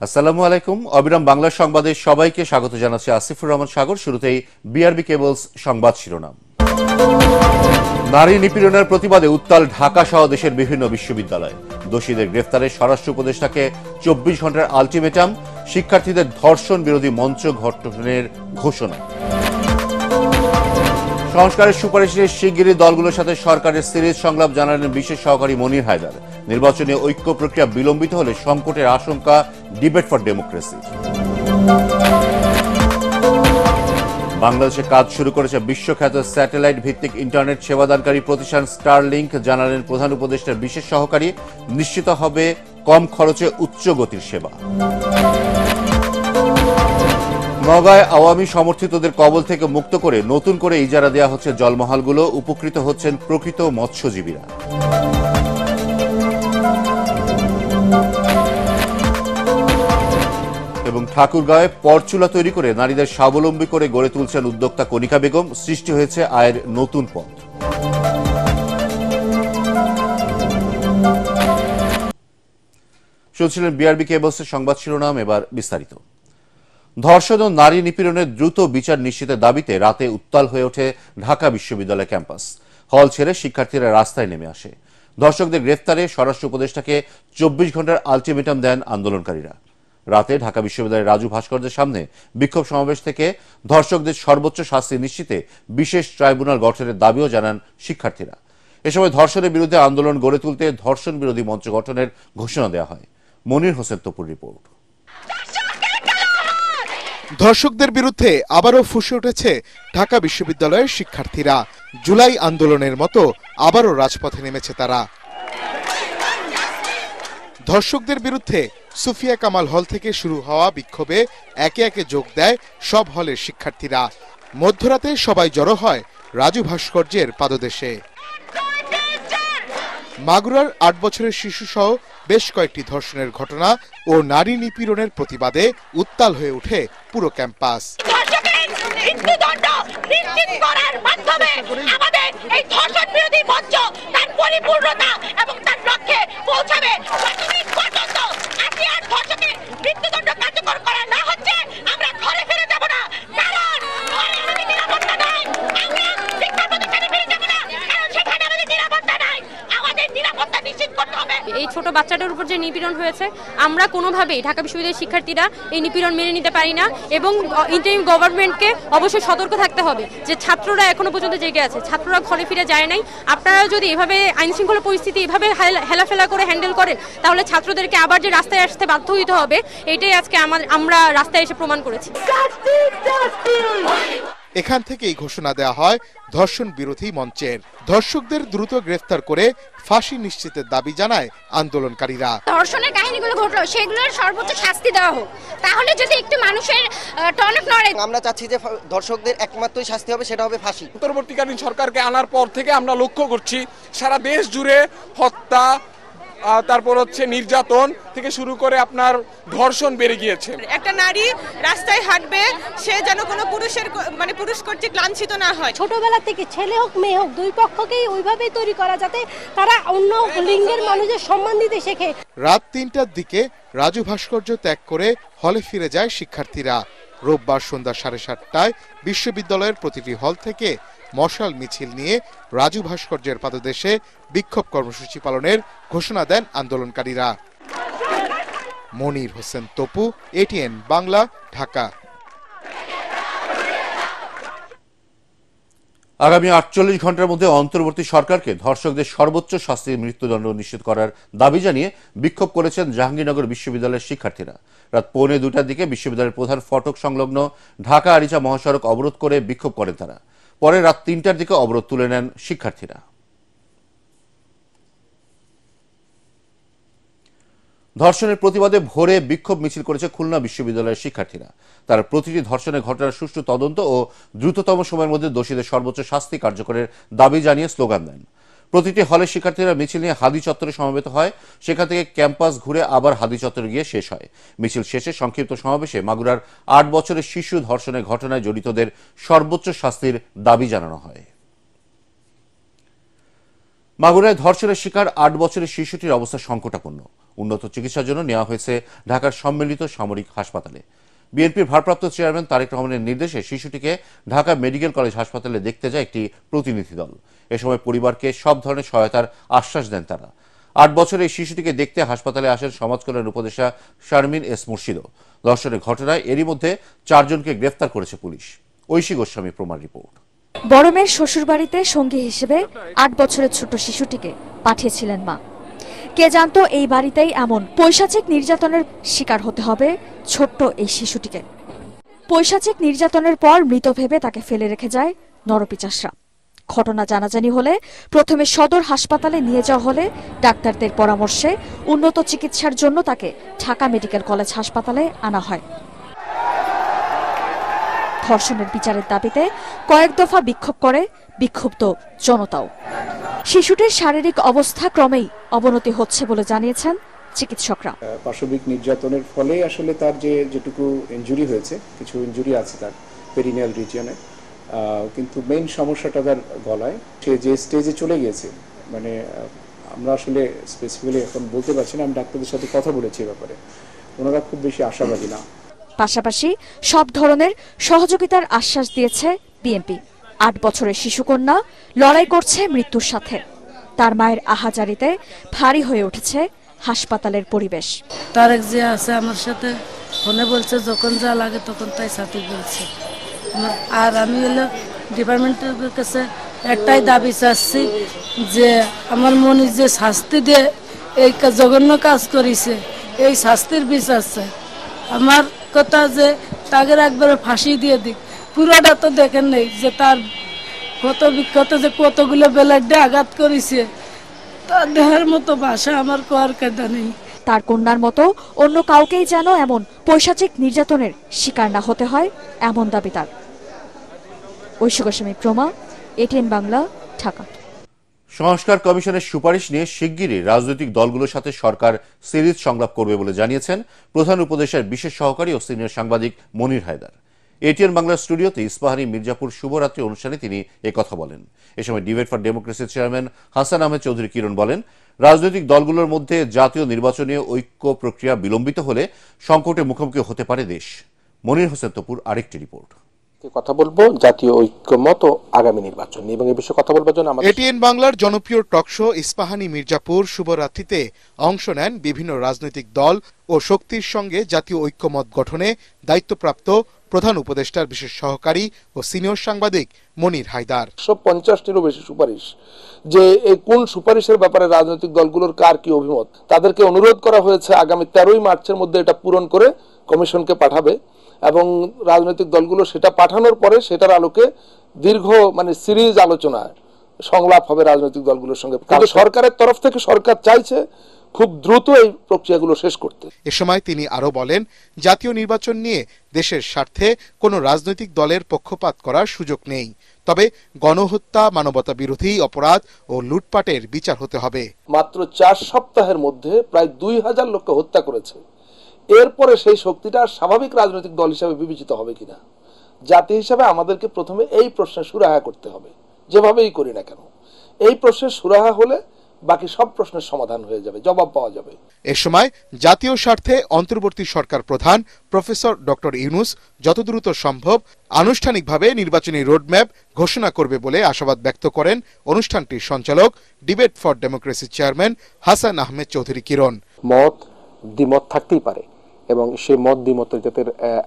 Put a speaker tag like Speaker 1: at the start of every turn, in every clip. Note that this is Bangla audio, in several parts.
Speaker 1: আসসালামু আলাইকুম। অবিরাম বাংলা সংবাদে সবাইকে স্বাগত জানাচ্ছি আসিফুর রহমান সাগর। শুরুতেই বিআরবি কেবলস সংবাদ শিরোনাম। নারী নিপীড়নের প্রতিবাদে উত্তাল ঢাকা সহ দেশের বিভিন্ন বিশ্ববিদ্যালয়। দোষীদের গ্রেফতারে স্বরাষ্ট্র উপদেষ্টাকে 24 ঘন্টার আলটিমেটাম। শিক্ষার্থীদের ধর্ষণ বিরোধী মঞ্চ গঠনের ঘোষণা। সংস্কারের সুপারিশে শিগগিরই দলগুলোর সাথে সরকারের সিরিজ সংলাপ জানালেন বিশেষ সহকারী মনির হায়দার। নির্বাচনী ঐক্য প্রক্রিয়া বিলম্বিত হলে সংকটের আশঙ্কা। Debate for democracy. বাংলাদেশে কাজ শুরু করেছে বিশ্বখ্যাত স্যাটেলাইট ভিত্তিক ইন্টারনেট সেবাদানকারী প্রতিষ্ঠান স্টারলিংক, জানালেন প্রধান উপদেষ্টার বিশেষ সহকারী। নিশ্চিত হবে কম খরচে উচ্চ গতির সেবা। নওগাঁয় আওয়ামী সমর্থিতদের কবল থেকে মুক্ত করে নতুন করে ইজারা দেওয়া হচ্ছে জলমহালগুলো। উপকৃত হচ্ছেন প্রকৃত মৎস্যজীবীরা। এবং ঠাকুরগাঁয়ে পরচুলা তৈরি করে নারীদের স্বাবলম্বী করে গড়ে তুলছেন উদ্যোক্তা কণিকা বেগম। সৃষ্টি হয়েছে আয়ের নতুন পথ। শুনছিলেন বিআরবি কেবলসের সংবাদ শিরোনাম, এবার বিস্তারিত। ধর্ষণ ও নারী নিপীড়নের দ্রুত বিচার নিশ্চিতের দাবিতে রাতে উত্তাল হয়ে ওঠে ঢাকা বিশ্ববিদ্যালয় ক্যাম্পাস। হল ছেড়ে শিক্ষার্থীরা রাস্তায় নেমে আসে। ধর্ষকদের গ্রেফতারে স্বরাষ্ট্র উপদেষ্টাকে 24 ঘন্টার আলটিমেটাম দেন আন্দোলনকারীরা। রাতে ঢাকা বিশ্ববিদ্যালয়ের রাজু ভাস্কর্যের সামনে বিক্ষোভ সমাবেশ থেকে ধর্ষকদের সর্বোচ্চ শাস্তি নিশ্চিতে বিশেষ ট্রাইব্যুনাল গঠনের দাবিও জানান শিক্ষার্থীরা। এ সময় ধর্ষণের বিরুদ্ধে আন্দোলন গড়ে তুলতে ধর্ষণ বিরোধী মঞ্চ গঠনের ঘোষণা দেওয়া হয়। মনির হোসেন তপুর রিপোর্ট।
Speaker 2: ধর্ষকদের বিরুদ্ধে আবারও ফুঁসে উঠেছে ঢাকা বিশ্ববিদ্যালয়ের শিক্ষার্থীরা। জুলাই আন্দোলনের মতো আবারও রাজপথে নেমেছে তারা। ধর্ষকদের বিরুদ্ধে সুফিয়া কামাল হল থেকে শুরু হওয়া বিক্ষোভে একে একে যোগ দেয় সব হলের শিক্ষার্থীরা। মধ্যরাতে সবাই জড়ো হয় রাজু ভাস্কর্যের পাদদেশে। মাগুরার 8 বছরের শিশুসহ বেশ কয়েকটি ধর্ষণের ঘটনা ও নারী নিপীড়নের প্রতিবাদে উত্তাল হয়ে ওঠে পুরো ক্যাম্পাস।
Speaker 3: এই ছোট বাচ্চাটার উপর যে নিপীড়ন হয়েছে, আমরা কোনোভাবেই ঢাকা বিশ্ববিদ্যালয়ের শিক্ষার্থীরা এই নিপীড়ন মেনে নিতে পারি না এবং ইন্টারিম গভর্নমেন্টকে অবশ্যই সতর্ক থাকতে হবে যে ছাত্ররা এখনো পর্যন্ত জেগে আছে, ছাত্ররা ঘরে ফিরে যায় নাই। আপনারা যদি এভাবে আইন শৃঙ্খলা পরিস্থিতি এভাবে হেলাফেলা করে হ্যান্ডেল করেন, তাহলে ছাত্রদেরকে আবার যে রাস্তায় আসতে বাধ্য হইতে হবে, এটাই আজকে আমরা রাস্তায় এসে প্রমাণ করেছি।
Speaker 2: এখান থেকেই ঘোষণা দেওয়া হয় ধর্ষণ বিরোধী মঞ্চের। ধর্ষকদের দ্রুত গ্রেফতার করে ফাঁসি নিশ্চিতের দাবি জানায় আন্দোলনকারীরা।
Speaker 4: ধর্ষণের কাহিনীগুলো ঘটলো, সেগুলোর সর্বোচ্চ শাস্তি দেওয়া হোক, তাহলে যদি একটু মানুষের টনক নড়ে।
Speaker 5: আমরা চাচ্ছি যে ধর্ষকদের একমাত্রই শাস্তি হবে, সেটা হবে ফাঁসি।
Speaker 6: অন্তর্বর্তীকালীন সরকারকে আনার পর থেকে আমরা লক্ষ্য করছি সারা দেশ জুড়ে হত্যা, তারপর হচ্ছে নির্যাতন থেকে শুরু করে আপনার ধর্ষণ বেড়ে গিয়েছে।
Speaker 7: একটা নারী রাস্তায় হাঁটবে, সে যেন কোনো পুরুষ কর্তৃক লাঞ্ছিত না হয়।
Speaker 8: ছোটবেলা থেকে ছেলে হোক মেয়ে হোক, দুই পক্ষকেই ওইভাবেই তৈরি করা, যাতে তারা অন্য লিঙ্গের মানুষের সম্মান দিতে শেখে।
Speaker 2: রাত 3টার দিকে রাজু ভাস্কর্য ত্যাগ করে হলে ফিরে যায় শিক্ষার্থীরা। রোববার সন্ধ্যা 7:30টায় বিশ্ববিদ্যালয়ের প্রতিটি হল থেকে মশাল মিছিল নিয়ে রাজু ভাস্কর্যের পাদদেশে বিক্ষোভ কর্মসূচি পালনের ঘোষণা দেন আন্দোলনকারীরা। মনির হোসেন তপু, এটিএন বাংলা, ঢাকা।
Speaker 1: আগামী 48 ঘন্টার মধ্যে অন্তর্বর্তী সরকারকে ধর্ষকদের সর্বোচ্চ শাস্তির মৃত্যুদণ্ড নিশ্চিত করার দাবি জানিয়ে বিক্ষোভ করেছেন জাহাঙ্গীরনগর বিশ্ববিদ্যালয়ের শিক্ষার্থীরা। রাত 2:45টার দিকে বিশ্ববিদ্যালয়ের প্রধান ফটক সংলগ্ন ঢাকা আরিচা মহাসড়ক অবরোধ করে বিক্ষোভ করেন তারা। পরে রাত 3টার দিকে অবরোধ তুলে নেন শিক্ষার্থীরা। ধর্ষণের প্রতিবাদে ভোরে বিক্ষোভ মিছিল করেছে খুলনা বিশ্ববিদ্যালয়ের শিক্ষার্থীরা। তারা প্রতিটি ধর্ষণের ঘটনার সুষ্ঠু তদন্ত ও দ্রুততম সময়ের মধ্যে দোষীদের সর্বোচ্চ শাস্তি কার্যকরের দাবি জানিয়ে স্লোগান দেন। প্রতিটি হলের শিক্ষার্থীরা মিছিল নিয়ে হাদি চত্বরে সমবেত হয়। সেখান থেকে ক্যাম্পাস ঘুরে আবার হাদি চত্বরে গিয়ে শেষ হয়। মিছিল শেষে সংক্ষিপ্ত সমাবেশে মাগুরার 8 বছরের শিশু ধর্ষণের ঘটনায় জড়িতদের সর্বোচ্চ শাস্তির দাবি জানানো হয়। মাগুরায় ধর্ষণের শিকার 8 বছরের শিশুটির অবস্থা সংকটাপন্ন। উন্নত চিকিৎসার জন্য নেওয়া হয়েছে ঢাকার সম্মিলিত সামরিক হাসপাতালে। বিএনপির ভারপ্রাপ্ত চেয়ারম্যান তারেক রহমানের নির্দেশে শিশুটিকে ঢাকা মেডিকেল কলেজ হাসপাতালে দেখতে যায় একটি প্রতিনিধি দল। এ সময় পরিবারকে সব ধরনের সহায়তার আশ্বাস দেন তারা। 8 বছরের এই শিশুটিকে দেখতে হাসপাতালে আসেন সমাজ কল্যাণ উপদেষ্টা শারমিন এস মুর্শিদও। ধর্ষণের ঘটনায় এরই মধ্যে 4 জনকে গ্রেফতার করেছে পুলিশ। ঐশী গোস্বামী প্রমাণ রিপোর্ট।
Speaker 9: বড় মেয়ের শ্বশুরবাড়িতে সঙ্গী হিসেবে 8 বছরের ছোট শিশুটিকে পাঠিয়েছিলেন মা। কে জানতো এই বাড়িতেই এমন পৈশাচিক নির্যাতনের শিকার হতে হবে ছোট্ট এই শিশুটিকে। পৈশাচিক নির্যাতনের পর মৃত ভেবে তাকে ফেলে রেখে যায় নরপিচাসরা। ঘটনা জানাজানি হলে প্রথমে সদর হাসপাতালে নিয়ে যাওয়া হলে ডাক্তারদের পরামর্শে উন্নত চিকিৎসার জন্য তাকে ঢাকা মেডিকেল কলেজ হাসপাতালে আনা হয়। ধর্ষণের বিচারের দাবিতে কয়েক দফা বিক্ষোভ করে বিক্ষুব্ধ জনতাও। শিশুটির শারীরিক অবস্থা ক্রমেই অবনতি হচ্ছে বলে জানিয়েছেন চিকিৎসকরা।
Speaker 10: পাশবিক নির্যাতনের ফলে আসলে তার যেটুকু ইনজুরি হয়েছে, কিছু ইনজুরি আছে তার পেরিনিয়াল রিজিয়নে, কিন্তু মেইন সমস্যাটা তার গলায়। সে যে স্টেজে চলে গিয়েছে, মানে আমরা আসলে স্পেসিফিক্যালি এখন বলতে পারছি না। আমি ডাক্তারদের সাথে কথা বলেছি এ ব্যাপারে, ওনারা খুব বেশি আশাবাদী না।
Speaker 9: পাশাপাশি সব ধরনের সহযোগিতার আশ্বাস দিয়েছে বিএনপি। 8 বছরের শিশুকন্যা লড়াই করছে মৃত্যুর সাথে। তার মায়ের আহাজারিতে ভারী হয়ে উঠেছে হাসপাতালের পরিবেশ।
Speaker 11: তারেক যে আছে আমার সাথে ফোনে বলছে, যখন যা লাগে তখন তাই সাথে বলছে। আর আমি হলো ডিপার্টমেন্টের কাছে একটাই দাবি চাচ্ছি যে আমার মনে যে শাস্তি দিয়ে এই জঘন্য কাজ করেছে, এই শাস্তির বিচার চাই। আমার কথা যে তাকে একবারে ফাঁসি দিয়ে দিক। পুরোটা তো দেখেন নেই যে তার ক্ষত বিক্ষত যে কতগুলো ব্লেডে আঘাত করেছে, তার দেহের মতো ভাষা আমার কোয়ার কায়দা নেই।
Speaker 9: তার কন্যার মতো অন্য কাউকেই যেন এমন পৈশাচিক নির্যাতনের শিকার না হতে হয়, এমন দাবি তার। ঐশী গোস্বামী প্রমা, এটিএন বাংলা, ঢাকা।
Speaker 1: সংস্কার কমিশনের সুপারিশ নিয়ে শিগগিরই রাজনৈতিক দলগুলোর সাথে সরকার সিরিজ সংলাপ করবে বলে জানিয়েছেন প্রধান উপদেষ্টার বিশেষ সহকারী ও সিনিয়র সাংবাদিক মনির হায়দার। এটিএন বাংলার স্টুডিওতে ইস্পাহানী মির্জাপুর শুভরাত্রি অনুষ্ঠানে তিনি একথা বলেন। এ সময় ডিবেট ফর ডেমোক্রেসির চেয়ারম্যান হাসান আহমেদ চৌধুরী কিরণ বলেন, রাজনৈতিক দলগুলোর মধ্যে জাতীয় নির্বাচনীয় ঐক্য প্রক্রিয়া বিলম্বিত হলে সংকটে মুখোমুখি হতে পারে দেশ। মনির হোসেন তপুর আরেকটি রিপোর্ট।
Speaker 12: কথা বলবো জাতীয় ঐক্যমত ও আগামী নির্বাচন এবং এই বিষয়ে কথা বলবার জন্য
Speaker 2: এটিএন বাংলার জনপ্রিয় টক শো ইস্পাহানী মির্জাপুর শুভরাত্রিতে অংশ নেন বিভিন্ন রাজনৈতিক দল ও শক্তির সঙ্গে জাতীয় ঐক্যমত গঠনে দায়িত্বপ্রাপ্ত প্রধান উপদেষ্টার বিশেষ সহকারী ও সিনিয়র সাংবাদিক মনির হায়দার।
Speaker 12: 150টিরও বেশি সুপারিশ, যে এই কোন সুপারিশের ব্যাপারে রাজনৈতিক দলগুলোর কার কি অভিমত, তাদেরকে অনুরোধ করা হয়েছে আগামী 13ই মার্চের মধ্যে এটা পূরণ করে কমিশনকে পাঠাবে এবং রাজনৈতিক দলগুলো সেটা পাঠানোর পরে সেটার আলোকে দীর্ঘ সিরিজ আলোচনা সংলাপ হবে রাজনৈতিক দলগুলোর সঙ্গে। কিন্তু সরকারের তরফ থেকে সরকার চাইছে খুব দ্রুত এই প্রক্রিয়াগুলো শেষ করতে।
Speaker 2: এ সময় তিনি আরো বলেন, জাতীয় নির্বাচন নিয়ে দেশের স্বার্থে কোনো রাজনৈতিক দলের পক্ষপাত করার সুযোগ নেই, তবে গণহত্যা, মানবতা বিরোধী অপরাধ ও লুটপাটের বিচার হতে হবে।
Speaker 12: মাত্র 4 সপ্তাহের মধ্যে প্রায় 2000 লোককে হত্যা করেছে। এরপরে সেই শক্তিটা স্বাভাবিক রাজনৈতিক দল হিসাবে বিবেচিত হবে কিনা, জাতি হিসাবে আমাদেরকে প্রথমে এই প্রশ্নের সুরাহা করতে হবে। যেভাবেই করি না কেন, এই প্রশ্নের সুরাহা হলে বাকি সব প্রশ্নের সমাধান হয়ে যাবে, জবাব পাওয়া যাবে।
Speaker 2: এ সময় জাতীয় স্বার্থে অন্তর্বর্তী সরকার প্রধান প্রফেসর ডক্টর ইউনূস যত দ্রুত সম্ভব আনুষ্ঠানিকভাবে নির্বাচনী রোডম্যাপ ঘোষণা করবে বলে আশাবাদ ব্যক্ত করেন অনুষ্ঠানটির সঞ্চালক ডিবেট ফর ডেমোক্রেসির চেয়ারম্যান হাসান আহমেদ চৌধুরী কিরণ।
Speaker 12: মত দ্বিমত থাকতেই পারে এবং সেই মত দ্বিমত যাতে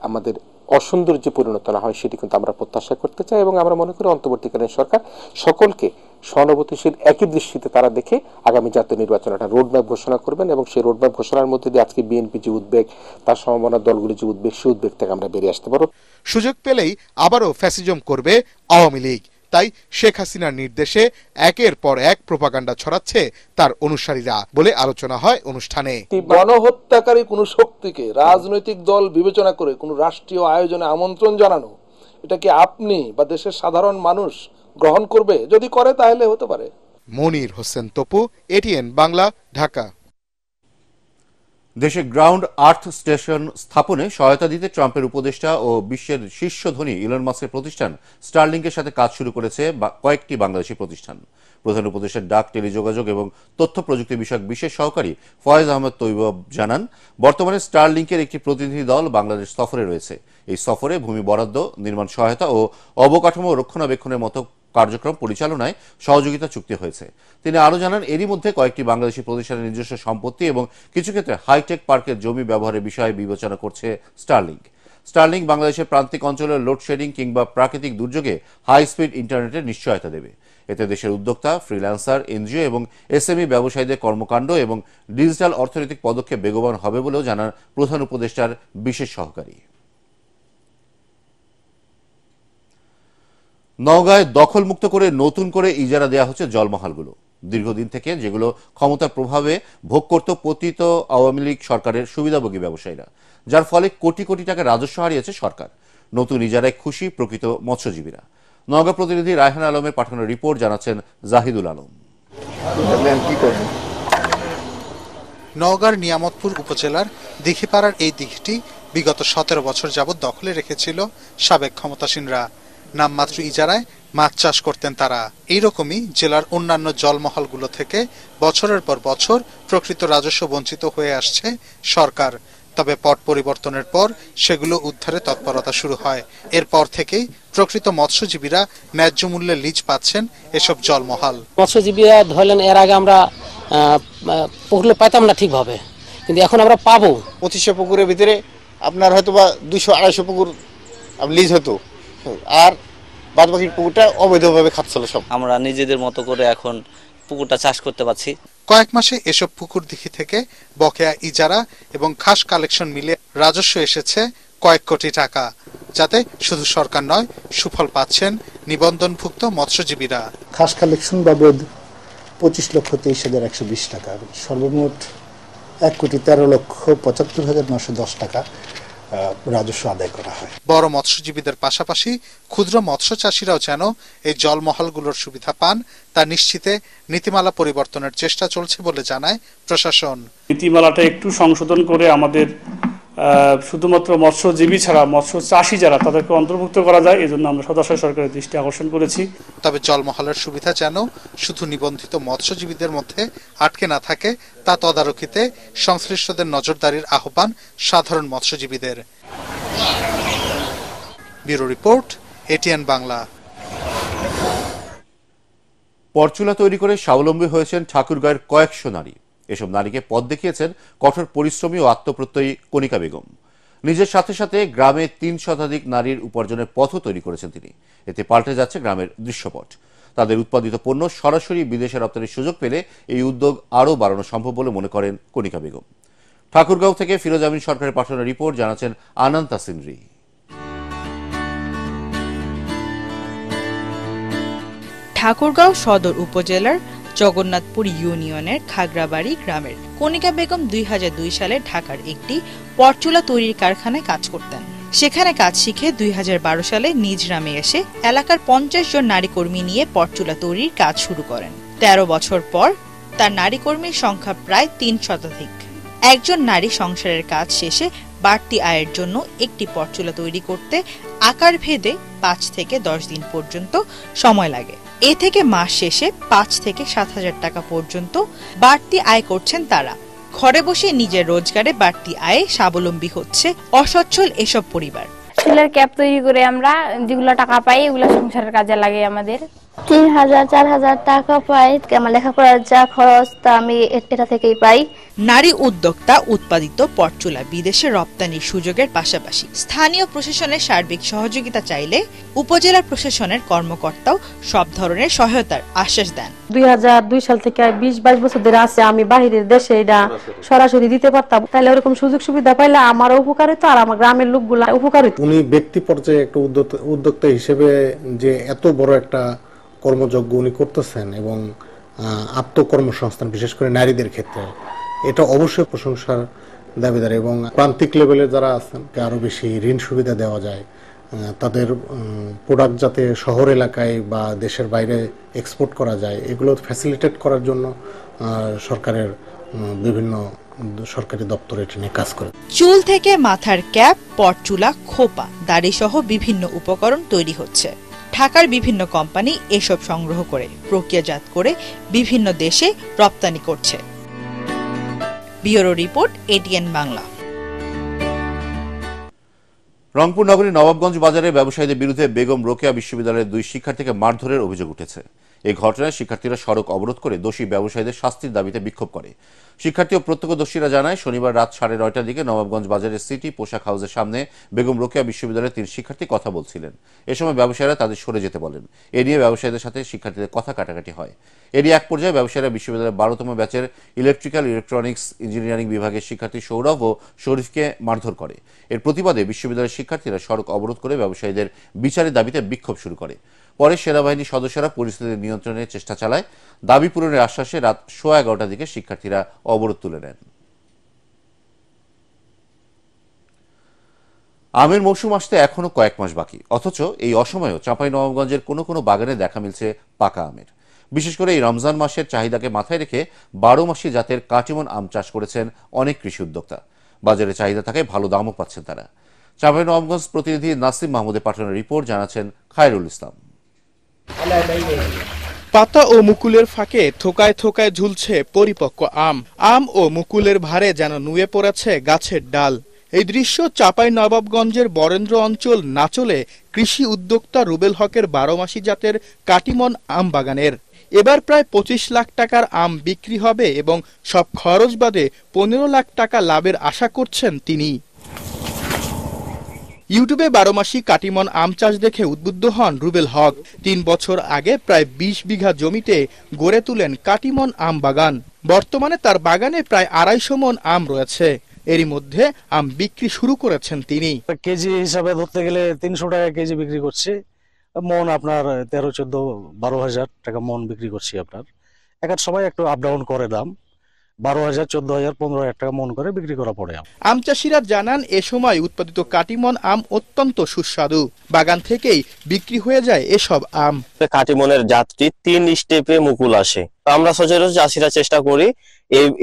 Speaker 12: আমাদের অসৌন্দর্যে পরিণত না হয় সেটি কিন্তু আমরা প্রত্যাশা করতে চাই এবং আমরা মনে করি অন্তর্বর্তীকালীন সরকার সকলকে সহানুভূতিশীল একই দৃষ্টিতে তারা দেখে আগামী জাতীয় নির্বাচন একটা রোডম্যাপ ঘোষণা করবেন এবং সেই রোডম্যাপ ঘোষণার মধ্যে দিয়ে আজকে বিএনপি যে উদ্বেগ, তার সম্ভাবনা দলগুলি যে উদ্বেগ, সেই উদ্বেগ থেকে আমরা বেরিয়ে আসতে পারব।
Speaker 2: সুযোগ পেলেই আবারও ফ্যাসিজম করবে আওয়ামী লীগ, তাই শেখ হাসিনার নির্দেশে একের পর এক প্রোপাগান্ডা ছড়াচ্ছে তার অনুসারীরা বলে আলোচনা হয় অনুষ্ঠানে।
Speaker 12: গণহত্যাকারী কোন শক্তিকে রাজনৈতিক দল বিবেচনা করে কোন রাষ্ট্রীয় আয়োজনে আমন্ত্রণ জানানো, এটা কি আপনি বা দেশের সাধারণ মানুষ গ্রহণ করবে? যদি করে তাহলে হতে পারে।
Speaker 2: মনির হোসেন তপু, এটিএন বাংলা, ঢাকা।
Speaker 1: দেশে গ্রাউন্ড আর্থ স্টেশন স্থাপনে সহায়তা দিতে ট্রাম্পের উপদেষ্টা ও বিশ্বের শীর্ষ ধনী ইলন মাস্কের প্রতিষ্ঠান স্টারলিংকের সাথে কাজ শুরু করেছে কয়েকটি বাংলাদেশি প্রতিষ্ঠান। প্রধান উপদেষ্টা ডাক, টেলিযোগাযোগ এবং তথ্য প্রযুক্তি বিষয়ক বিশেষ সহকারী ফয়েজ আহমেদ তৈয়ব জানান, বর্তমানে স্টারলিংকের একটি প্রতিনিধি দল বাংলাদেশ সফরে রয়েছে। এই সফরে ভূমি বরাদ্দ, নির্মাণ সহায়তা ও অবকাঠামো রক্ষণাবেক্ষণের মতো কার্যক্রম পরিচালনায় সহযোগিতা চুক্তি হয়েছে। তিনি আরও জানান, এরই মধ্যে কয়েকটি বাংলাদেশি প্রতিষ্ঠানের নিজস্ব সম্পত্তি এবং কিছু ক্ষেত্রে হাইটেক পার্কের জমি ব্যবহারের বিষয়ে বিবেচনা করছে স্টারলিংক। স্টারলিংক বাংলাদেশের প্রান্তিক অঞ্চলের লোডশেডিং কিংবা প্রাকৃতিক দুর্যোগে হাই স্পিড ইন্টারনেটের নিশ্চয়তা দেবে। এতে দেশের উদ্যোক্তা, ফ্রিল্যান্সার, এনজিও এবং এসএমই ব্যবসায়ীদের কর্মকাণ্ড এবং ডিজিটাল অর্থনৈতিক পদক্ষেপ বেগবান হবে বলেও জানান প্রধান উপদেষ্টার বিশেষ সহকারী। নওগাঁয় দখলমুক্ত করে নতুন করে ইজারা দেওয়া হচ্ছে জলমহালগুলো। দীর্ঘদিন থেকে যেগুলো ক্ষমতার প্রভাবে ভোগ করত পতিত আওয়ামী লীগ সরকারের সুবিধাভোগী ব্যবসায়ীরা, যার ফলে কোটি কোটি টাকা রাজস্ব হারিয়েছে সরকার। নতুন ইজারায় খুশি প্রকৃত মৎস্যজীবীরা। নওগাঁ প্রতিনিধি রায়হান আলমের পাঠানো রিপোর্ট জানাচ্ছেন জাহিদুল আলম।
Speaker 2: নওগাঁর নিয়ামতপুর উপজেলার দিঘিপাড়ার এই দিঘিটি বিগত 17 বছর যাবৎ দখলে রেখেছিল সাবেক ক্ষমতাসীনরা। নামমাত্র ইজারায় মাছ চাষ করতেন তারা। এইরকমই জেলার অন্যান্য জলমহলগুলো থেকে বছরের পর বছর প্রকৃত রাজস্ব বঞ্চিত হয়ে আসছে সরকার। তবে পট পরিবর্তনের পর সেগুলো উদ্ধারে তৎপরতা শুরু হয়। এরপর থেকেই প্রকৃত মৎস্যজীবীরা ন্যায্য মূল্যে লিজ পাচ্ছেন এসব জলমহল।
Speaker 13: মৎস্যজীবীরা ধরলেন, এর আগে আমরা পুকুরে পাইতাম না ঠিকভাবে, কিন্তু এখন আমরা পাবো।
Speaker 14: 2500 পুকুরের ভিতরে আপনার হয়তো বা 200-250 পুকুর লিজ হতো, আর বাদ বাকি পুকুরটা অবৈধভাবে খাচ্ছিল সব।
Speaker 15: আমরা নিজেদের মতো করে এখন পুকুরটা চাষ করতে পারছি।
Speaker 2: কয়েক মাসে এসব পুকুর দিঘি থেকে বকেয়া ইজারা এবং খাস কালেকশন মিলে রাজস্ব এসেছে কয়েক কোটি টাকা, যাতে শুধু সরকার নয়, সুফল পাচ্ছেন নিবন্ধনভুক্ত মৎস্যজীবীরা।
Speaker 16: খাস কালেকশন বাবদ 25,23,120 টাকা, সর্বমোট 1,13,75,910 টাকা রাজস্ব আদায় করা হয়।
Speaker 2: বড় মৎস্যজীবীদের পাশাপাশি ক্ষুদ্র মৎস্য চাষীরাও যেন এই জলমহলগুলোর সুবিধা পান তা নিশ্চিতে নীতিমালা পরিবর্তনের চেষ্টা চলছে বলে জানায় প্রশাসন।
Speaker 17: নীতিমালাটা একটু সংশোধন করে আমাদের শুধুমাত্র মৎস্যজীবী ছাড়া মৎস্য চাষী যারা, তাদেরকে অন্তর্ভুক্ত করা যায়, এজন্য আমরা সদাশয় সরকারের দৃষ্টি আকর্ষণ করেছি।
Speaker 2: তবে জলমহলের সুবিধা যেন শুধু নিবন্ধিত মৎস্যজীবীদের মধ্যে আটকে না থাকে তা তদারকিতে সংশ্লিষ্টদের নজরদারির আহ্বান সাধারণ মৎস্যজীবীদের। Bureau report, ATN Bangla.
Speaker 1: পরচুলা তৈরি করে স্বাবলম্বী হয়েছেন ঠাকুরগাঁয়ের কয়েকশো নারী। এসব নারীকে পথ দেখিয়েছেন কঠোর পরিশ্রমী ও আত্মপ্রত্যয়ী কণিকা বেগম। নিজের সাথে সাথে গ্রামে 3 শতাধিক নারীর উপার্জনের পথও তৈরি করেছেন তিনি। এতে পাল্টে যাচ্ছে গ্রামের দৃশ্যপট। তাদের উৎপাদিত পণ্য সরাসরি বিদেশে রপ্তানির সুযোগ পেলে এই উদ্যোগ আরও বাড়ানো সম্ভব বলে মনে করেন কণিকা বেগম। ঠাকুরগাঁও থেকে ফিরোজ আমিন সরকারের পাঠানো রিপোর্ট জানাচ্ছেন আনন্দ সিনরি।
Speaker 18: ঠাকুরগাঁও সদর উপজেলার জগন্নাথপুর ইউনিয়নের খাগড়াবাড়ি গ্রামের কণিকা বেগম 2002 সালে ঢাকার একটি পরচুলা তৈরির কারখানায় কাজ করতেন। সেখানে কাজ শিখে 2012 সালে নিজ গ্রামে এসে এলাকার 50 জন নারী কর্মী নিয়ে পরচুলা তৈরির কাজ শুরু করেন। 13 বছর পর তার নারী কর্মীর সংখ্যা প্রায় 3 শতাধিক। একজন নারী সংসারের কাজ শেষে বাড়তি আয়ের জন্য একটি পরচুলা তৈরি করতে আকার ভেদে 5 থেকে 10 দিন পর্যন্ত সময় লাগে। এ থেকে মাস শেষে 5 থেকে 7,000 টাকা পর্যন্ত বাড়তি আয় করছেন তারা। ঘরে বসে নিজের রোজগারে বাড়তি আয়ে স্বাবলম্বী হচ্ছে অসচ্ছল এসব পরিবার।
Speaker 19: চুলের ক্যাপ তৈরি করে আমরা যেগুলো টাকা পাই এগুলো সংসারের কাজে লাগে আমাদের।
Speaker 20: 3,000-4,000 টাকা পাই। আমার লেখাপড়ার যা খরচ তা আমি এটা থেকেই পাই।
Speaker 18: নারী উদ্যোক্তা উৎপাদিত পরচুলা বিদেশে রপ্তানির সুযোগের পাশাপাশি স্থানীয় প্রশাসনের সার্বিক সহযোগিতা চাইলে উপজেলা প্রশাসনের কর্মকর্তাও সব ধরনের সহায়তার আশ্বাস দেন।
Speaker 11: 2002 সাল থেকে 20-22 বছর ধরে আছে আমি বাহিরের দেশে এটা সরাসরি দিতে পারতাম, তাহলে ওরকম সুযোগ সুবিধা পাইলে আমার উপকার হতো আর আমার গ্রামের লোকগুলা উপকার হতো।
Speaker 21: উনি ব্যক্তি পর্যায়ে একটা উদ্যোক্তা হিসেবে যে এত বড় একটা কর্মযজ্ঞ উনি করতেছেন এবং আত্মকর্মসংস্থান বিশেষ করে নারীদের ক্ষেত্রে এটা অবশ্যই প্রশংসার দাবিদার। এবং প্রান্তিক লেভেলে যারা আছেন আরো বেশি ঋণ সুবিধা দেওয়া যায়, তাদের প্রোডাক্ট যাতে শহর এলাকায় বা দেশের বাইরে এক্সপোর্ট করা যায়, এগুলো ফ্যাসিলিটেট করার জন্য সরকারের বিভিন্ন সরকারি দপ্তরে এটা নিয়ে কাজ করে।
Speaker 18: চুল থেকে মাথার ক্যাপ, পরচুলা, খোপা, দাড়ি সহ বিভিন্ন উপকরণ তৈরি হচ্ছে। ঢাকার বিভিন্ন কোম্পানি এসব সংগ্রহ করে প্রক্রিয়াজাত করে বিভিন্ন দেশে রপ্তানি করছে। Bureau report, ATN Bangla.
Speaker 1: রংপুর নগরীর নবাবগঞ্জ বাজারে ব্যবসায়ীদের বিরুদ্ধে বেগম রোকেয়া বিশ্ববিদ্যালয়ের 2 শিক্ষার্থীকে মারধরের অভিযোগ উঠেছে। এই ঘটনায় শিক্ষার্থীরা সড়ক অবরোধ করে দোষী ব্যবসায়ীদের শাস্তির দাবিতে বিক্ষোভ করে। শিক্ষার্থী ও প্রত্যক্ষদর্শীরা জানায়, শনিবার রাত 9:30টার দিকে নবাবগঞ্জ বাজারের সিটি পোশাক হাউসের সামনে বেগম রোকেয়া বিশ্ববিদ্যালয়ের 3 শিক্ষার্থী কথা বলছিলেন। এ সময় ব্যবসায়ীরা তাদের সরে যেতে বলেন। এ নিয়ে ব্যবসায়ীদের সাথে শিক্ষার্থীদের কথা কাটাকাটি হয়। এরই এক পর্যায়ে ব্যবসায়ীরা বিশ্ববিদ্যালয়ের 12তম ব্যাচের ইলেকট্রিক্যাল, ইলেকট্রনিক্স, ইঞ্জিনিয়ারিং বিভাগের শিক্ষার্থী সৌরভ ও শরীফকে মারধর করে। এর প্রতিবাদে বিশ্ববিদ্যালয়ের শিক্ষার্থীরা সড়ক অবরোধ করে ব্যবসায়ীদের বিচারের দাবিতে বিক্ষোভ শুরু করে। পরে সেনাবাহিনীর সদস্যরা পরিস্থিতি নিয়ন্ত্রণের চেষ্টা চালায়। দাবি পূরণের আশ্বাসে রাত 11:15টার দিকে শিক্ষার্থীরা অবরোধ তুলে নেন। আমের মৌসুম আসতে এখনো কয়েক মাস বাকি, অথচ এই অসময়েও চাঁপাইনবাবগঞ্জের কোনো কোনো বাগানে দেখা মিলছে পাকা আমের। বিশেষ করে এই রমজান মাসের চাহিদাকে মাথায় রেখে 12 মাসি জাতের কাটিমন আম চাষ করেছেন অনেক কৃষি উদ্যোক্তা। বাজারে চাহিদা থাকে, ভালো দামও পাচ্ছেন তারা। চাঁপাইনবাবগঞ্জ প্রতিনিধি নাসিম মাহমুদের পাঠানো রিপোর্ট, জানাচ্ছেন খায়রুল ইসলাম।
Speaker 3: পাতা ও মুকুলের ফাঁকে থোকায় থোকায় ঝুলছে পরিপক্ক আম। আম ও মুকুলের ভারে যেন নুয়ে পড়েছে গাছের ডাল। এই দৃশ্য চাঁপাইনবাবগঞ্জের বরেন্দ্র অঞ্চল নাচলে কৃষি উদ্যোক্তা রুবেল হকের 12 মাসি জাতের কাটিমন আম বাগানের। এবার প্রায় 25 লাখ টাকার আম বিক্রি হবে এবং সব খরচ বাদে 15 লাখ টাকা লাভের আশা করছেন তিনি। ইউটিউবে 12 মাসি কাটিমন আম চাষ দেখে উদ্বুদ্ধ হন রুবেল হক। 3 বছর আগে প্রায় 20 বিঘা জমিতে গড়ে তুলেন কাটিমন আম বাগান। বর্তমানে তার বাগানে প্রায় 250 মণ আম রয়েছে। এরই মধ্যে আম বিক্রি শুরু করেছেন তিনি।
Speaker 22: কেজি হিসাবে ধরতে গেলে 300 টাকা কেজি বিক্রি করছি। মন আপনার 13, 14, 12,000 টাকা মন বিক্রি করছি। আপনার এক সময় একটু আপ ডাউন করে দাম, 12,000, 14,000, 15,000 টাকা মন করে বিক্রি করা পড়ে।
Speaker 3: আম চাষিরা জানান, এ সময় উৎপাদিত কাটিমন আম অত্যন্ত সুস্বাদু। বাগান থেকেই বিক্রি হয়ে যায় এসব আম।
Speaker 23: কাটিমনের জাতটি 3 স্টেপে মুকুল আসে। আমরা সচরাচর চাষিরা চেষ্টা করি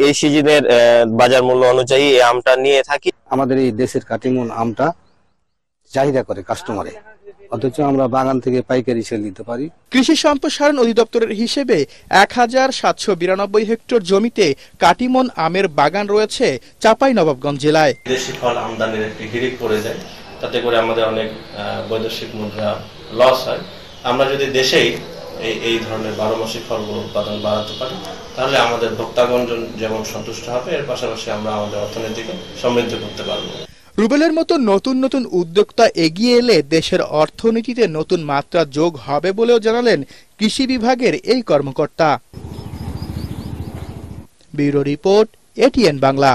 Speaker 23: এই সিজনের বাজার মূল্য অনুযায়ী এই আমটা নিয়ে থাকি।
Speaker 24: আমাদের এই দেশের কাটিমন আমটা চাহিদা করে কাস্টমারে, অথচ আমরা বাগান থেকে পাইকারি সেল দিতে পারি।
Speaker 3: কৃষি সম্প্রসারণ অধিদপ্তরের হিসেবে 1792 হেক্টর জমিতে কাটিমন আমের বাগান রয়েছে চাঁপাইনবাবগঞ্জ জেলায়।
Speaker 23: দেশি ফল আমদানির একটি হিড়িক পড়ে যায়, তাতে করে আমাদের অনেক বৈদেশিক মুদ্রা লস হয়। আমরা যদি দেশেই এই ধরনের 12 মাসি ফলগুলো উৎপাদন বাড়াতে পারি, তাহলে আমাদের ভোক্তাগণ যেমন সন্তুষ্ট হবে, এর পাশাপাশি আমরা আমাদের অর্থনীতিকে সমৃদ্ধ করতে পারবো।
Speaker 3: রুবেলের মতো নতুন নতুন উদ্যোক্তা এগিয়ে এলে দেশের অর্থনীতিতে নতুন মাত্রা যোগ হবে বলেও জানালেন কৃষি বিভাগের এই কর্মকর্তা। Bureau report, ATN Bangla.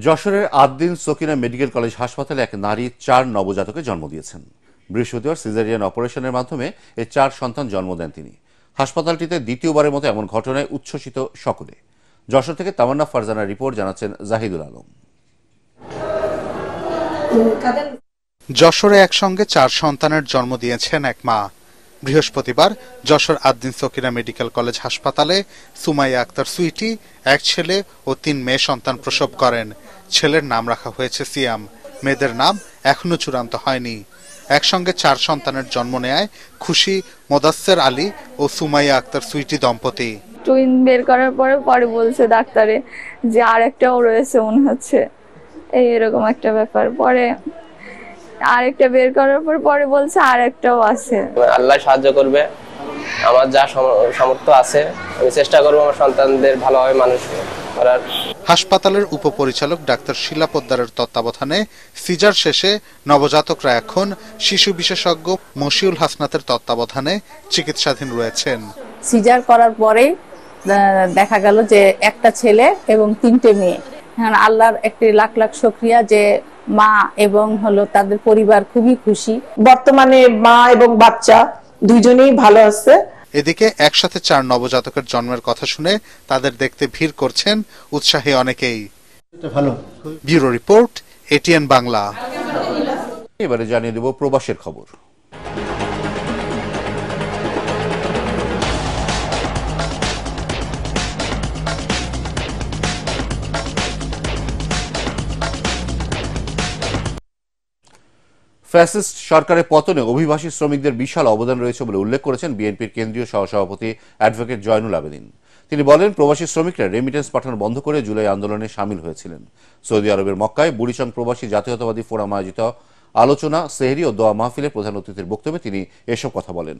Speaker 1: যশোরের আদ্দিন সকিনা মেডিকেল কলেজ হাসপাতালে এক নারী 4 নবজাতকে জন্ম দিয়েছেন। বৃহস্পতিবার সিজারিয়ান অপারেশনের মাধ্যমে এই 4 সন্তান জন্ম দেন তিনি। হাসপাতালটিতে দ্বিতীয়বারের মতো এমন ঘটনায় উচ্ছ্বসিত সকলে। যশোর থেকে তামান্না ফারজানার রিপোর্ট, জানাচ্ছেন জাহিদুল আলম।
Speaker 2: যশোরে একসঙ্গে 4 সন্তানের জন্ম দিয়েছেন এক মা। বৃহস্পতিবার যশোর আদ্দিন সকিনা মেডিকেল কলেজ হাসপাতালে সুমাইয়া আক্তার সুইটি 1 ছেলে ও 3 মেয়ে সন্তান প্রসব করেন। ছেলের নাম রাখা হয়েছে সিয়াম, মেয়েদের নাম এখনো চূড়ান্ত হয়নি। একসঙ্গে 4 সন্তানের জন্ম নেয় খুশি মোদাসের আলী ও সুমাইয়া আক্তার সুইটি দম্পতি।
Speaker 25: টুইন বের করার পরে বলছে ডাক্তারে যে আরেকটাও রয়েছে মনে হচ্ছে, এরকম একটা ব্যাপার। পরে আরেকটা বের করার পরে বলছে আরেকটাও আছে।
Speaker 23: আল্লাহ সাহায্য করবে, আমার যা সামর্থ্য আছে আমি চেষ্টা করবো আমার সন্তানদের ভালোভাবে মানুষ করার।
Speaker 2: হাসপাতালের উপপরিচালক ডাক্তার শিলা পোদ্দারের তত্ত্বাবধানে সিজার শেষে নবজাতকরা এখন শিশু বিশেষজ্ঞ মশিউল হাসনাতের তত্ত্বাবধানে চিকিৎসাধীন রয়েছেন।
Speaker 25: সিজার করার পরে দেখা গেল যে একটা ছেলে এবং 3টে মেয়ে। আল্লাহর একটি লাখ লাখ শুকরিয়া যে মা এবং তাদের পরিবার খুবই খুশি।
Speaker 26: বর্তমানে মা এবং বাচ্চা দুইজনেই ভালো আছে।
Speaker 2: এদিকে একসাথে 4 নবজাতকের জন্মের কথা শুনে তাদের দেখতে ভিড় করছেন উৎসাহী অনেকেই। Bureau report, ATN Bangla.
Speaker 1: এবারে জানিয়ে দেব প্রবাসের খবর। ফ্যাসিস্ট সরকারের পতনে অভিবাসী শ্রমিকদের বিশাল অবদান রয়েছে বলে উল্লেখ করেছেন বিএনপির কেন্দ্রীয় সহসভাপতি অ্যাডভোকেট জয়নুল আবেদিন। তিনি বলেন, প্রবাসী শ্রমিকরা রেমিটেন্স পাঠানো বন্ধ করে জুলাই আন্দোলনে সামিল হয়েছিলেন। সৌদি আরবের মক্কায় বুড়িচং প্রবাসী জাতীয়তাবাদী ফোরাম আয়োজিত আলোচনা, সেহরি ও দোয়া মাহফিলে প্রধান অতিথির বক্তব্যে তিনি এসব কথা বলেন।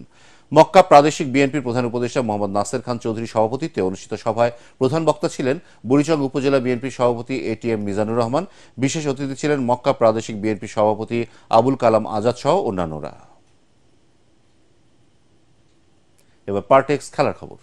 Speaker 1: মক্কা প্রাদেশিক বিএনপির প্রধান উপদেষ্টা মোহাম্মদ নাসের খান চৌধুরী সভাপতিত্বে অনুষ্ঠিত সভায় প্রধান বক্তা ছিলেন বুড়িচং উপজেলা বিএনপির সভাপতি এটিএম মিজানুর রহমান। বিশেষ অতিথি ছিলেন মক্কা প্রাদেশিক বিএনপির সভাপতি আবুল কালাম আজাদ সহ অন্যান্যরা। এবার পার্টেক্স খেলার খবর।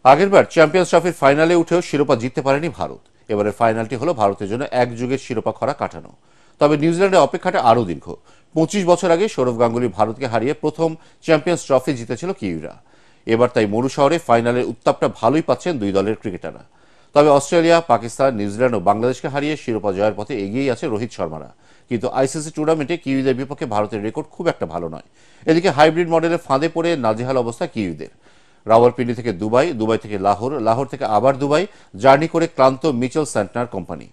Speaker 1: আগেরবার চ্যাম্পিয়ন্স ট্রফির ফাইনালে উঠেও শিরোপা জিততে পারেনি ভারত। এবারের ফাইনালটি হলো ভারতের জন্য এক যুগের শিরোপা খরা কাটানো। তবে নিউজিল্যান্ডের অপেক্ষাটা আরও দীর্ঘ। 25 বছর আগে সৌরভ গাঙ্গুলি ভারতকে হারিয়ে প্রথম চ্যাম্পিয়ন্স ট্রফি জিতেছিল কিউইরা। এবার তাই মরু শহরে ফাইনালের উত্তাপটা ভালোই পাচ্ছেন দুই দলের ক্রিকেটাররা। তবে অস্ট্রেলিয়া, পাকিস্তান, নিউজিল্যান্ড ও বাংলাদেশকে হারিয়ে শিরোপা জয়ের পথে এগিয়েই আছে রোহিত শর্মারা। কিন্তু আইসিসি টুর্নামেন্টে কিউইদের বিপক্ষে ভারতের রেকর্ড খুব একটা ভালো নয়। এদিকে হাইব্রিড মডেলের ফাঁদে পড়ে নাজেহাল অবস্থা কিউইদের। রাওয়ালপিন্ডি থেকে দুবাই, দুবাই থেকে লাহোর, লাহোর থেকে আবার দুবাই জার্নি করে ক্লান্ত মিচেল স্যান্টনার কোম্পানি।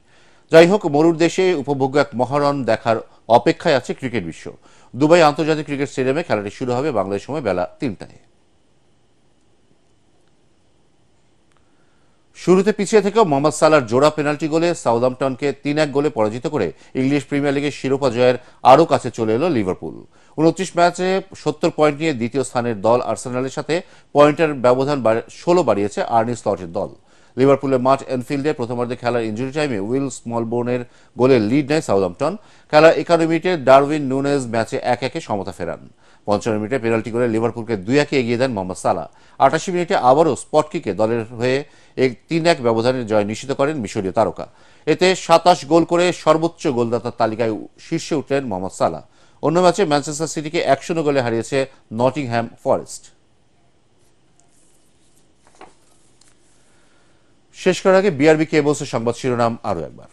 Speaker 1: যাই হোক, মরুর দেশে উপভোগ্য এক মহারণ দেখার অপেক্ষায় আছে ক্রিকেট বিশ্ব। দুবাই আন্তর্জাতিক ক্রিকেট স্টেডিয়ামে খেলাটি শুরু হবে বাংলাদেশ সময় বেলা 3টায়। শুরুতে পিছিয়ে থেকেও মোহাম্মদ সালাহর জোড়া পেনাল্টি গোলে সাউদাম্পটনকে 3-1 গোলে পরাজিত করে ইংলিশ প্রিমিয়ার লিগের শিরোপা জয়ের আরও কাছে চলে এলো লিভারপুল। 29 ম্যাচে 70 পয়েন্ট নিয়ে দ্বিতীয় স্থানের দল আর্সেনালের সাথে পয়েন্টের ব্যবধান 16 বাড়িয়েছে আর্নি স্লটের দল। লিভারপুলের মাঠ এনফিল্ডে প্রথমার্ধে খেলার ইনজুরি টাইমে উইল স্মলবোর্নের গোলে লিড নেয় সাউদাম্পটন। খেলার 51 মিনিটে ডারউইন নুনেজ ম্যাচে 1-1 সমতা ফেরান। 55 মিনিটে পেনাল্টি করে লিভারপুলকে 2-1 এগিয়ে দেন মোহাম্মদ সালাহ। 88 মিনিটে আবারও স্পট কিকে দলের হয়ে 3-1 ব্যবধানের জয় নিশ্চিত করেন মিশরীয় তারকা। এতে 27 গোল করে সর্বোচ্চ গোলদাতার তালিকায় শীর্ষে উঠলেন মোহাম্মদ সালাহ। অন্য ম্যাচে ম্যানচেস্টার সিটিকে 1-0 গোলে হারিয়েছে নটিংহ্যাম ফরেস্ট। শেষ করার আগে বিআরবি কেবলসের সংবাদ শিরোনাম আরও একবার।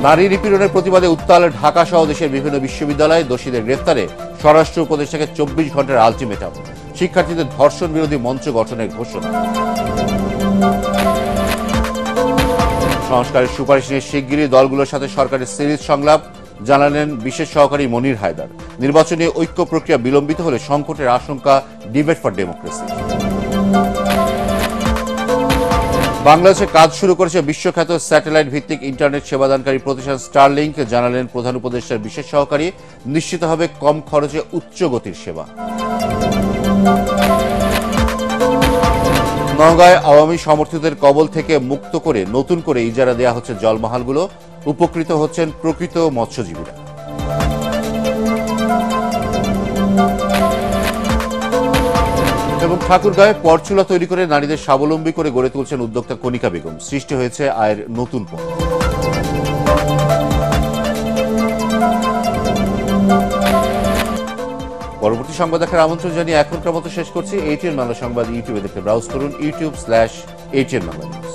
Speaker 1: নারী নিপীড়নের প্রতিবাদে উত্তাল ঢাকা সহ দেশের বিভিন্ন বিশ্ববিদ্যালয়ে দোষীদের গ্রেফতারে স্বরাষ্ট্র উপদেষ্টাকে 24 ঘন্টার আলটিমেটাম। শিক্ষার্থীদের ধর্ষণ বিরোধী মঞ্চ গঠনের ঘোষণা। সংস্কারের সুপারিশ নিয়ে শিগগিরই দলগুলোর সাথে সরকারের সিরিজ সংলাপ, জানালেন বিশেষ সহকারী মনির হায়দার। নির্বাচনী ঐক্য প্রক্রিয়া বিলম্বিত হলে সংকটের আশঙ্কা ডিবেট ফর ডেমোক্রেসি। বাংলাদেশে কাজ শুরু করেছে বিশ্বখ্যাত স্যাটেলাইট ভিত্তিক ইন্টারনেট সেবাদানকারী প্রতিষ্ঠান স্টারলিংক, জানালেন প্রধান উপদেষ্টার বিশেষ সহকারী। নিশ্চিত হবে কম খরচে উচ্চ গতির সেবা। নওগাঁয় আওয়ামী সমর্থিতদের কবল থেকে মুক্ত করে নতুন করে ইজারা দেওয়া হচ্ছে জলমহালগুলো। উপকৃত হচ্ছেন প্রকৃত মৎস্যজীবীরা। এবং ঠাকুরগাঁয়ে পরচুলা তৈরি করে নারীদের স্বাবলম্বী করে গড়ে তুলছেন উদ্যোক্তা কণিকা বেগম। সৃষ্টি হয়েছে আয়ের নতুন পথ। পরবর্তী সংবাদ দেখার আমন্ত্রণ জানিয়ে এখনকার মতো শেষ করছি। ATN বাংলা সংবাদ ইউটিউবে দেখতে ব্রাউজ করুন youtube/ATN বাংলা নিউজ।